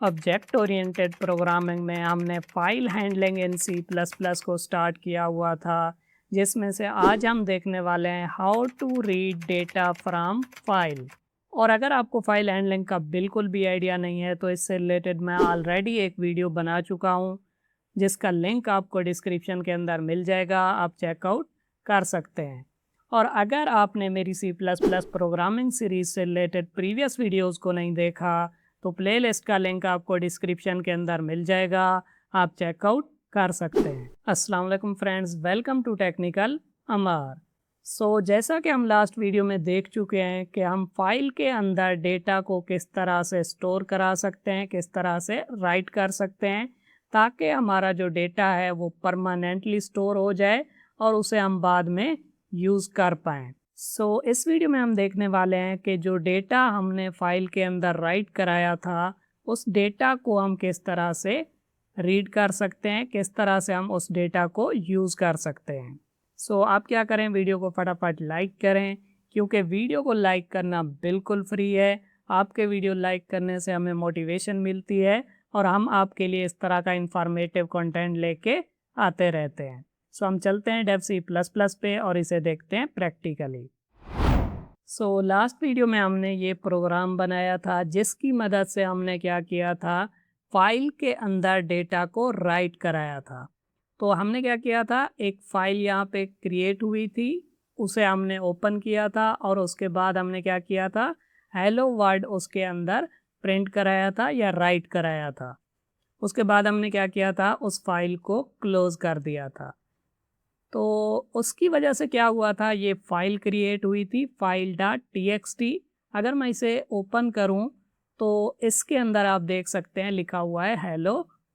Object oriented programming में हमने file handling in C plus plus को स्टार्ट किया हुआ था, जिसमें से आज हम देखने वाले हैं how to read data from file. और अगर आपको फाइल हैंडलिंग का बिल्कुल भी आइडिया नहीं है तो इससे रिलेटेड मैं ऑलरेडी एक वीडियो बना चुका हूँ, जिसका लिंक आपको डिस्क्रिप्शन के अंदर मिल जाएगा, आप चेकआउट कर सकते हैं। और अगर आपने मेरी C plus plus programming series से रिलेटेड प्रीवियस वीडियोज़ को नहीं देखा तो प्लेलिस्ट का लिंक आपको डिस्क्रिप्शन के अंदर मिल जाएगा, आप चेकआउट कर सकते हैं। अस्सलाम वालेकुम फ्रेंड्स, वेलकम टू टेक्निकल अमर। जैसा कि हम लास्ट वीडियो में देख चुके हैं कि हम फाइल के अंदर डेटा को किस तरह से स्टोर करा सकते हैं, किस तरह से राइट कर सकते हैं ताकि हमारा जो डेटा है वो परमानेंटली स्टोर हो जाए और उसे हम बाद में यूज़ कर पाएँ। इस वीडियो में हम देखने वाले हैं कि जो डेटा हमने फाइल के अंदर राइट कराया था, उस डेटा को हम किस तरह से रीड कर सकते हैं, किस तरह से हम उस डेटा को यूज़ कर सकते हैं। आप क्या करें, वीडियो को फटाफट लाइक करें, क्योंकि वीडियो को लाइक करना बिल्कुल फ्री है। आपके वीडियो लाइक करने से हमें मोटिवेशन मिलती है और हम आपके लिए इस तरह का इंफॉर्मेटिव कंटेंट लेके आते रहते हैं। हम चलते हैं डेव सी प्लस प्लस पे और इसे देखते हैं प्रैक्टिकली। लास्ट वीडियो में हमने ये प्रोग्राम बनाया था जिसकी मदद से हमने क्या किया था, फाइल के अंदर डेटा को राइट कराया था। तो हमने क्या किया था, एक फाइल यहाँ पे क्रिएट हुई थी, उसे हमने ओपन किया था और उसके बाद हमने क्या किया था, हेलो वर्ल्ड उसके अंदर प्रिंट कराया था या राइट कराया था। उसके बाद हमने क्या किया था, उस फाइल को क्लोज कर दिया था। तो उसकी वजह से क्या हुआ था, ये फाइल क्रिएट हुई थी फाइल डॉट txt। अगर मैं इसे ओपन करूं तो इसके अंदर आप देख सकते हैं लिखा हुआ है हेलो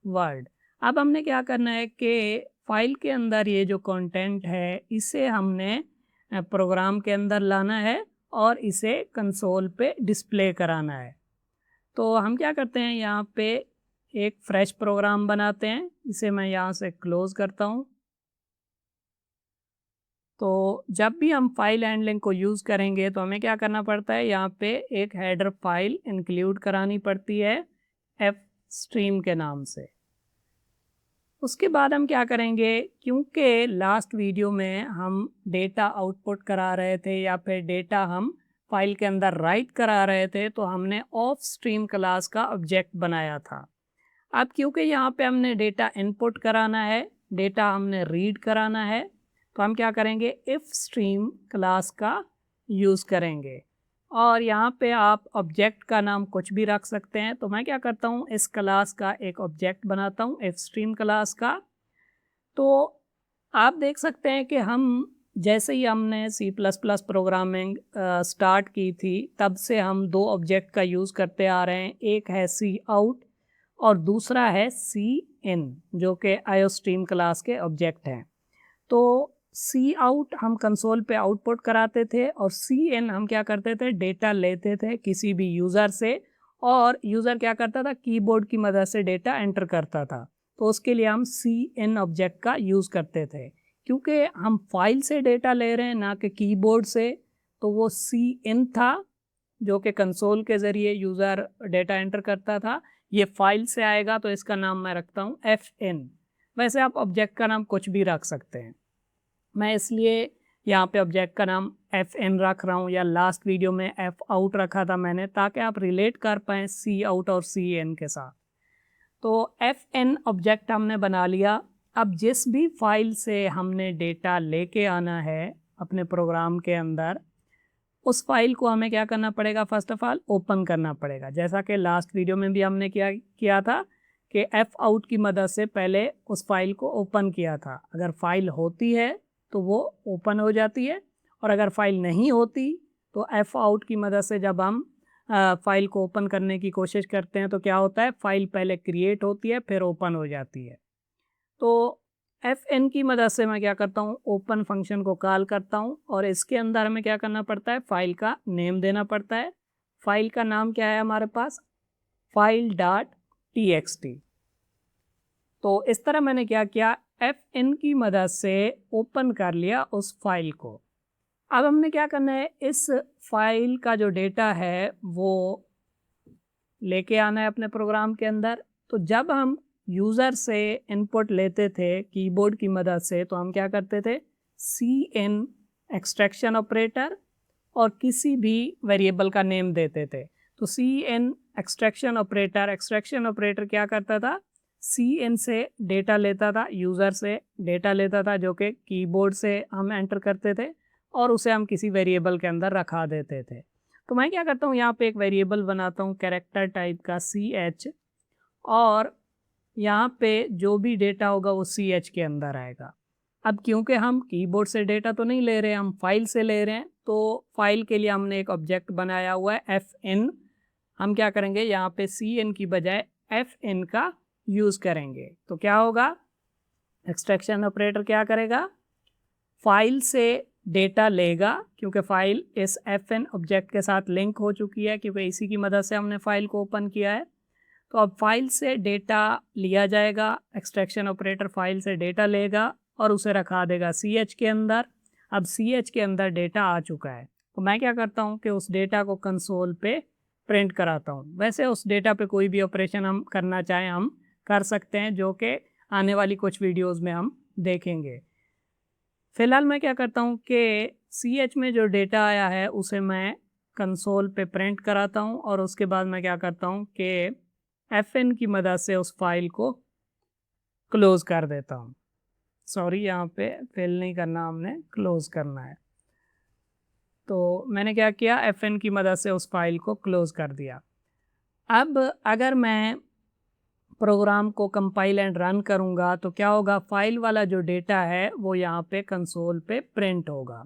वर्ल्ड। अब हमने क्या करना है कि फाइल के अंदर ये जो कंटेंट है इसे हमने प्रोग्राम के अंदर लाना है और इसे कंसोल पे डिस्प्ले कराना है। तो हम क्या करते हैं, यहाँ पे एक फ्रेश प्रोग्राम बनाते हैं। इसे मैं यहाँ से क्लोज करता हूँ। तो जब भी हम फाइल हैंडलिंग को यूज़ करेंगे तो हमें क्या करना पड़ता है, यहाँ पे एक हेडर फाइल इंक्लूड करानी पड़ती है एफ स्ट्रीम के नाम से। उसके बाद हम क्या करेंगे, क्योंकि लास्ट वीडियो में हम डेटा आउटपुट करा रहे थे या फिर डेटा हम फाइल के अंदर राइट करा रहे थे, तो हमने ऑफ स्ट्रीम क्लास का ऑब्जेक्ट बनाया था। अब क्योंकि यहाँ पे हमने डेटा इनपुट कराना है, डेटा हमने रीड कराना है, तो हम क्या करेंगे, इफ स्ट्रीम क्लास का यूज़ करेंगे। और यहाँ पे आप ऑब्जेक्ट का नाम कुछ भी रख सकते हैं। तो मैं क्या करता हूँ, इस क्लास का एक ऑब्जेक्ट बनाता हूँ इफ स्ट्रीम क्लास का। तो आप देख सकते हैं कि हम जैसे ही हमने C plus plus programming start की थी तब से हम दो ऑब्जेक्ट का यूज़ करते आ रहे हैं। एक है सी आउट और दूसरा है सी इन, जो कि आयोस्ट्रीम क्लास के ऑब्जेक्ट हैं। तो सी आउट हम कंसोल पे आउटपुट कराते थे और सी इन हम क्या करते थे, डेटा लेते थे किसी भी यूज़र से और यूज़र क्या करता था, कीबोर्ड की मदद से डेटा एंटर करता था। तो उसके लिए हम सी इन ऑब्जेक्ट का यूज़ करते थे। क्योंकि हम फाइल से डेटा ले रहे हैं ना कि कीबोर्ड से, तो वो सी इन था जो कि कंसोल के ज़रिए यूज़र डेटा एंटर करता था। ये फाइल से आएगा तो इसका नाम मैं रखता हूँ एफ इन। वैसे आप ऑब्जेक्ट का नाम कुछ भी रख सकते हैं, मैं इसलिए यहाँ पे ऑब्जेक्ट का नाम एफ इन रख रहा हूँ, या लास्ट वीडियो में एफ आउट रखा था मैंने, ताकि आप रिलेट कर पाएँ सी आउट और सी इन के साथ। तो एफ एन ऑब्जेक्ट हमने बना लिया। अब जिस भी फाइल से हमने डेटा लेके आना है अपने प्रोग्राम के अंदर, उस फाइल को हमें क्या करना पड़ेगा, फर्स्ट ऑफ ऑल ओपन करना पड़ेगा। जैसा कि लास्ट वीडियो में भी हमने किया था कि एफ आउट की मदद से पहले उस फाइल को ओपन किया था। अगर फाइल होती है तो वो ओपन हो जाती है, और अगर फाइल नहीं होती तो एफ आउट की मदद से जब हम फाइल को ओपन करने की कोशिश करते हैं तो क्या होता है, फाइल पहले क्रिएट होती है फिर ओपन हो जाती है। तो एफ एन की मदद से मैं क्या करता हूँ, ओपन फंक्शन को कॉल करता हूँ और इसके अंदर हमें क्या करना पड़ता है, फाइल का नेम देना पड़ता है। फाइल का नाम क्या है हमारे पास, फाइल डॉट txt। तो इस तरह मैंने क्या किया, एफ एन की मदद से ओपन कर लिया उस फाइल को। अब हमने क्या करना है, इस फाइल का जो डेटा है वो लेके आना है अपने प्रोग्राम के अंदर। तो जब हम यूज़र से इनपुट लेते थे कीबोर्ड की मदद से, तो हम क्या करते थे, cin एक्सट्रैक्शन ऑपरेटर और किसी भी वेरिएबल का नेम देते थे। तो cin एक्सट्रैक्शन ऑपरेटर क्या करता था, cin से डेटा लेता था, यूज़र से डेटा लेता था जो कि कीबोर्ड से हम एंटर करते थे और उसे हम किसी वेरिएबल के अंदर रखा देते थे। तो मैं क्या करता हूँ, यहाँ पे एक वेरिएबल बनाता हूँ कैरेक्टर टाइप का ch, और यहाँ पे जो भी डेटा होगा वो ch के अंदर आएगा। अब क्योंकि हम कीबोर्ड से डेटा तो नहीं ले रहे हैं, हम फाइल से ले रहे हैं, तो फाइल के लिए हमने एक ऑब्जेक्ट बनाया हुआ है fn। हम क्या करेंगे, यहाँ पे cn की बजाय fn का यूज़ करेंगे। तो क्या होगा, एक्सट्रैक्शन ऑपरेटर क्या करेगा, फाइल से डेटा लेगा, क्योंकि फाइल इस fn ऑब्जेक्ट के साथ लिंक हो चुकी है, क्योंकि इसी की मदद से हमने फाइल को ओपन किया है। तो अब फाइल से डेटा लिया जाएगा, एक्सट्रैक्शन ऑपरेटर फाइल से डेटा लेगा और उसे रखा देगा ch के अंदर। अब ch के अंदर डेटा आ चुका है, तो मैं क्या करता हूँ कि उस डेटा को कंसोल पे प्रिंट कराता हूँ। वैसे उस डेटा पे कोई भी ऑपरेशन हम करना चाहें हम कर सकते हैं, जो कि आने वाली कुछ वीडियोज़ में हम देखेंगे। फ़िलहाल मैं क्या करता हूँ कि ch में जो डेटा आया है उसे मैं कंसोल पे प्रिंट कराता हूँ और उसके बाद मैं क्या करता हूँ कि fn की मदद से उस फाइल को क्लोज़ कर देता हूँ। सॉरी, यहाँ पे फिल नहीं करना, हमने क्लोज़ करना है। तो मैंने क्या किया, fn की मदद से उस फाइल को क्लोज़ कर दिया। अब अगर मैं प्रोग्राम को कंपाइल एंड रन करूँगा तो क्या होगा, फाइल वाला जो डेटा है वो यहाँ पे कंसोल पे प्रिंट होगा।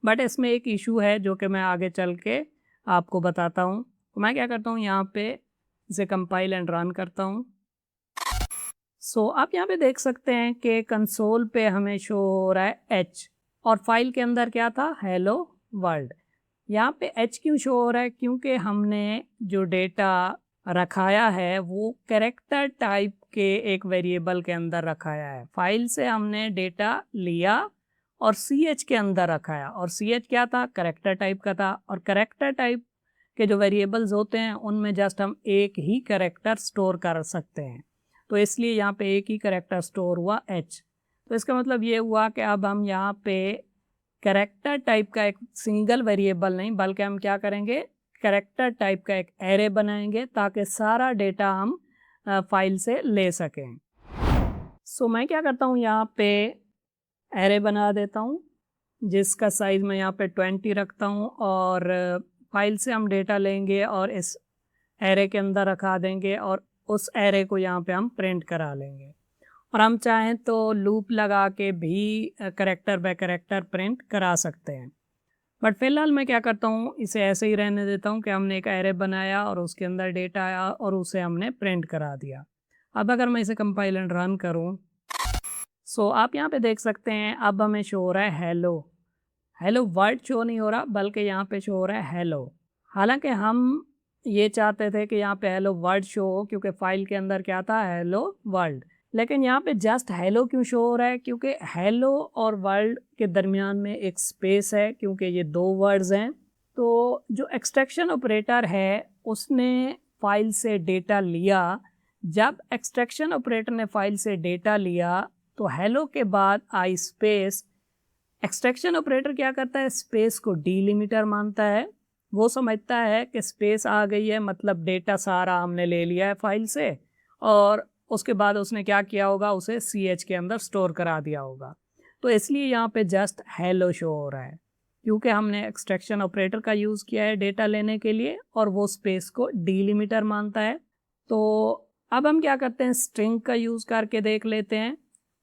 बट इसमें एक इशू है जो कि मैं आगे चल के आपको बताता हूँ। तो मैं क्या करता हूँ, यहाँ पे इसे कंपाइल एंड रन करता हूँ। सो आप यहाँ पे देख सकते हैं कि कंसोल पे हमें शो हो रहा है h, और फाइल के अंदर क्या था, हेलो वर्ल्ड। यहाँ पे h क्यों शो हो रहा है, क्योंकि हमने जो डेटा रखाया है वो कैरेक्टर टाइप के एक वेरिएबल के अंदर रखाया है। फाइल से हमने डेटा लिया और ch के अंदर रखाया, और ch क्या था, कैरेक्टर टाइप का था। और कैरेक्टर टाइप के जो वेरिएबल्स होते हैं उनमें जस्ट हम एक ही कैरेक्टर स्टोर कर सकते हैं, तो इसलिए यहाँ पे एक ही कैरेक्टर स्टोर हुआ h। तो इसका मतलब ये हुआ कि अब हम यहाँ पे कैरेक्टर टाइप का एक सिंगल वेरिएबल नहीं, बल्कि हम क्या करेंगे, कैरेक्टर टाइप का एक एरे बनाएंगे ताकि सारा डेटा हम फाइल से ले सकें। सो मैं क्या करता हूँ, यहाँ पे एरे बना देता हूँ जिसका साइज़ मैं यहाँ पे 20 रखता हूँ, और फाइल से हम डेटा लेंगे और इस एरे के अंदर रखा देंगे और उस एरे को यहाँ पे हम प्रिंट करा लेंगे। और हम चाहें तो लूप लगा के भी कैरेक्टर बाय कैरेक्टर प्रिंट करा सकते हैं। बट फ़िलहाल मैं क्या करता हूँ, इसे ऐसे ही रहने देता हूँ कि हमने एक एरे बनाया और उसके अंदर डेटा आया और उसे हमने प्रिंट करा दिया। अब अगर मैं इसे कंपाइल एंड रन करूँ, सो आप यहाँ पे देख सकते हैं अब हमें शो हो रहा है हेलो। हेलो वर्ड शो नहीं हो रहा, बल्कि यहाँ पे शो हो रहा है हेलो। हालांकि हम ये चाहते थे कि यहाँ पे हेलो वर्ड शो हो, क्योंकि फाइल के अंदर क्या था, हेलो वर्ल्ड। लेकिन यहाँ पे जस्ट हेलो क्यों शो हो रहा है, क्योंकि हेलो और वर्ल्ड के दरमियान में एक स्पेस है, क्योंकि ये दो वर्ड्स हैं। तो जो एक्सट्रैक्शन ऑपरेटर है उसने फाइल से डेटा लिया। जब एक्सट्रैक्शन ऑपरेटर ने फाइल से डेटा लिया तो हेलो के बाद आई स्पेस। एक्सट्रैक्शन ऑपरेटर क्या करता है, स्पेस को डीलिमिटर मानता है। वो समझता है कि स्पेस आ गई है मतलब डेटा सारा हमने ले लिया है फाइल से, और उसके बाद उसने क्या किया होगा, उसे ch के अंदर स्टोर करा दिया होगा। तो इसलिए यहाँ पे जस्ट हेलो शो हो रहा है, क्योंकि हमने एक्सट्रैक्शन ऑपरेटर का यूज़ किया है डेटा लेने के लिए और वो स्पेस को डीलिमिटर मानता है। तो अब हम क्या करते हैं, स्ट्रिंग का यूज़ करके देख लेते हैं,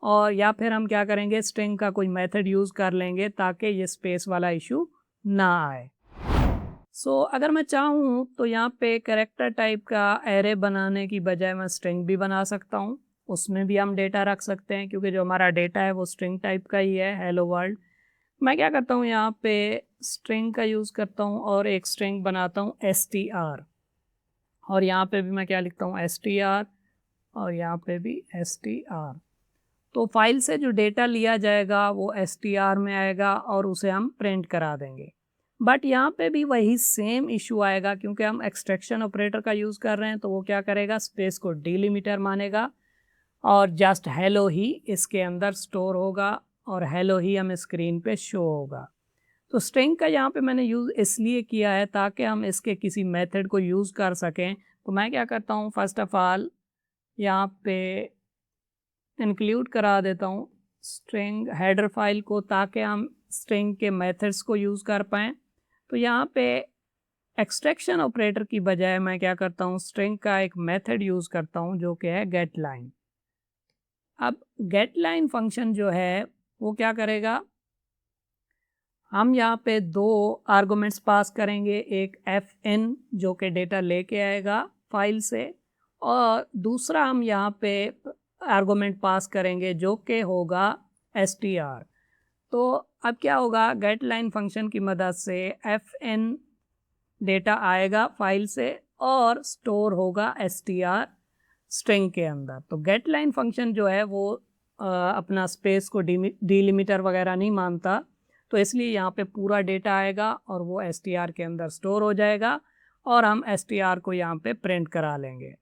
और या फिर हम क्या करेंगे, स्ट्रिंग का कोई मेथड यूज़ कर लेंगे ताकि ये स्पेस वाला इशू ना आए। सो अगर मैं चाहूँ तो यहाँ पे कैरेक्टर टाइप का एरे बनाने की बजाय मैं स्ट्रिंग भी बना सकता हूँ। उसमें भी हम डेटा रख सकते हैं, क्योंकि जो हमारा डेटा है वो स्ट्रिंग टाइप का ही है, हेलो वर्ल्ड। मैं क्या करता हूँ, यहाँ पे स्ट्रिंग का यूज़ करता हूँ और एक स्ट्रिंग बनाता हूँ str, और यहाँ पे भी मैं क्या लिखता हूँ, str, और यहाँ पे भी str। तो फाइल से जो डेटा लिया जाएगा वो str में आएगा और उसे हम प्रिंट करा देंगे। बट यहाँ पे भी वही सेम इशू आएगा, क्योंकि हम एक्सट्रैक्शन ऑपरेटर का यूज़ कर रहे हैं, तो वो क्या करेगा, स्पेस को डिलिमिटर मानेगा और जस्ट हेलो ही इसके अंदर स्टोर होगा और हेलो ही हमें स्क्रीन पे शो होगा। तो स्ट्रिंग का यहाँ पे मैंने यूज़ इसलिए किया है ताकि हम इसके किसी मेथड को यूज़ कर सकें। तो मैं क्या करता हूँ, फर्स्ट ऑफ ऑल यहाँ पे इंक्लूड करा देता हूँ स्ट्रिंग हेडर फाइल को, ताकि हम स्ट्रिंग के मेथड्स को यूज़ कर पाएँ। तो यहाँ पे एक्सट्रैक्शन ऑपरेटर की बजाय मैं क्या करता हूँ, स्ट्रिंग का एक मेथड यूज़ करता हूँ जो कि है गेट लाइन। अब गेट लाइन फंक्शन जो है वो क्या करेगा, हम यहाँ पे दो आर्गुमेंट्स पास करेंगे, एक fn जो कि डेटा लेके आएगा फाइल से, और दूसरा हम यहाँ पे आर्गुमेंट पास करेंगे जो कि होगा str। तो अब क्या होगा, गेट लाइन फंक्शन की मदद से fn डेटा आएगा फाइल से और स्टोर होगा str स्ट्रिंग के अंदर। तो गेट लाइन फंक्शन जो है वो अपना स्पेस को डिलिमिटर वगैरह नहीं मानता, तो इसलिए यहाँ पे पूरा डेटा आएगा और वो str के अंदर स्टोर हो जाएगा और हम str को यहाँ पे प्रिंट करा लेंगे।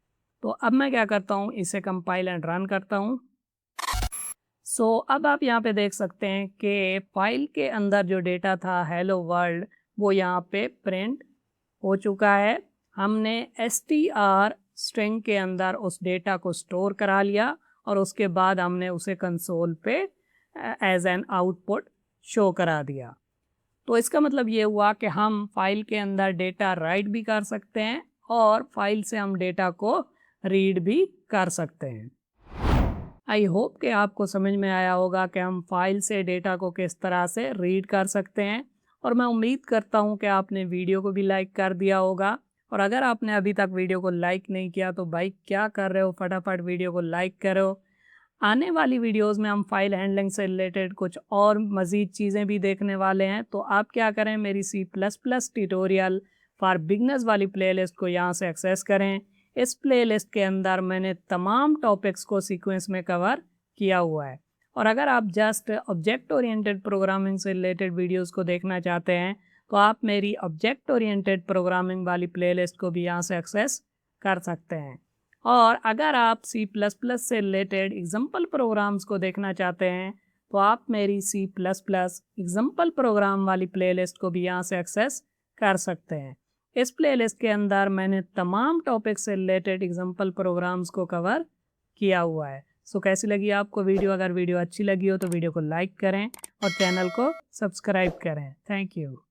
तो अब मैं क्या करता हूँ, इसे कंपाइल एंड रन करता हूँ। सो अब आप यहाँ पे देख सकते हैं कि फाइल के अंदर जो डेटा था हेलो वर्ल्ड वो यहाँ पे प्रिंट हो चुका है। हमने str स्ट्रिंग के अंदर उस डेटा को स्टोर करा लिया और उसके बाद हमने उसे कंसोल पे एज एन आउटपुट शो करा दिया। तो इसका मतलब ये हुआ कि हम फाइल के अंदर डेटा राइट भी कर सकते हैं और फाइल से हम डेटा को रीड भी कर सकते हैं। आई होप कि आपको समझ में आया होगा कि हम फाइल से डेटा को किस तरह से रीड कर सकते हैं, और मैं उम्मीद करता हूं कि आपने वीडियो को भी लाइक कर दिया होगा। और अगर आपने अभी तक वीडियो को लाइक नहीं किया तो भाई क्या कर रहे हो, फटाफट वीडियो को लाइक करो। आने वाली वीडियोस में हम फाइल हैंडलिंग से रिलेटेड कुछ और मज़ीद चीज़ें भी देखने वाले हैं। तो आप क्या करें, मेरी C++ ट्यूटोरियल फॉर बिगनर्स वाली प्लेलिस्ट को यहाँ से एक्सेस करें। इस प्लेलिस्ट के अंदर मैंने तमाम टॉपिक्स को सीक्वेंस में कवर किया हुआ है। और अगर आप जस्ट ऑब्जेक्ट ओरिएंटेड प्रोग्रामिंग से रिलेटेड वीडियोस को देखना चाहते हैं तो आप मेरी ऑब्जेक्ट ओरिएंटेड प्रोग्रामिंग वाली प्लेलिस्ट को भी यहाँ से एक्सेस कर सकते हैं। और अगर आप C++ से रिलेटेड एग्जाम्पल प्रोग्राम्स को देखना चाहते हैं तो आप मेरी C++ एग्जाम्पल प्रोग्राम वाली प्लेलिस्ट को भी यहाँ से एक्सेस कर सकते हैं। इस प्लेलिस्ट के अंदर मैंने तमाम टॉपिक से रिलेटेड एग्जाम्पल प्रोग्राम्स को कवर किया हुआ है। सो कैसी लगी आपको वीडियो? अगर वीडियो अच्छी लगी हो तो वीडियो को लाइक करें और चैनल को सब्सक्राइब करें। Thank you.